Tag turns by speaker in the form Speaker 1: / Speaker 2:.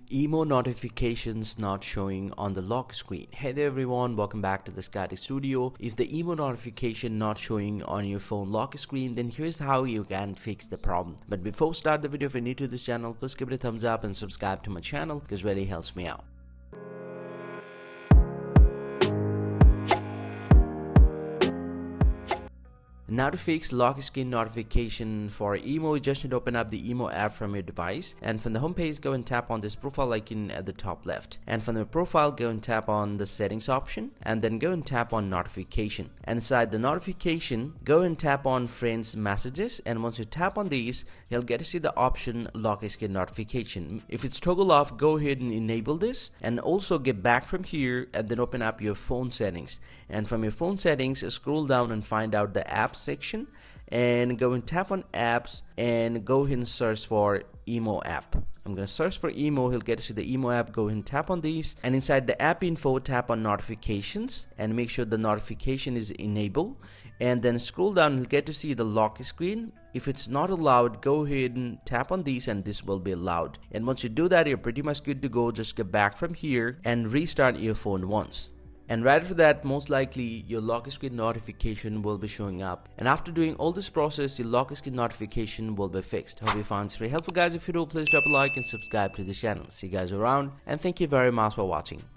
Speaker 1: Emo notifications not showing on the lock screen. Hey there everyone, welcome back to the Sky Studio. If the emo notification not showing on your phone lock screen, then here's how you can fix the problem. But before start the video, if you're new to this channel, please give it a thumbs up and subscribe to my channel because it really helps me out. Now to fix lock screen notification for Emo, you just need to open up the Emo app from your device, and from the home page go and tap on this profile icon at the top left, and from the profile go and tap on the settings option, and then go and tap on notification, and inside the notification go and tap on friends messages, and once you tap on these you'll get to see the option lock screen notification. If it's toggle off, go ahead and enable this, and also get back from here and then open up your phone settings, and from your phone settings scroll down and find out the apps section and go and tap on apps and go ahead and search for Emo app. I'm going to search for Emo. He'll get to see the Emo app. Go ahead and tap on these, and inside the app info tap on notifications and make sure the notification is enabled, and then scroll down and he'll get to see the lock screen. If it's not allowed, go ahead and tap on these and this will be allowed, and once you do that you're pretty much good to go. Just get back from here and restart your phone once. And right after that, most likely your lock screen notification will be showing up. And after doing all this process, your lock screen notification will be fixed. Hope you found this very helpful, guys. If you do, please drop a like and subscribe to the channel. See you guys around, and thank you very much for watching.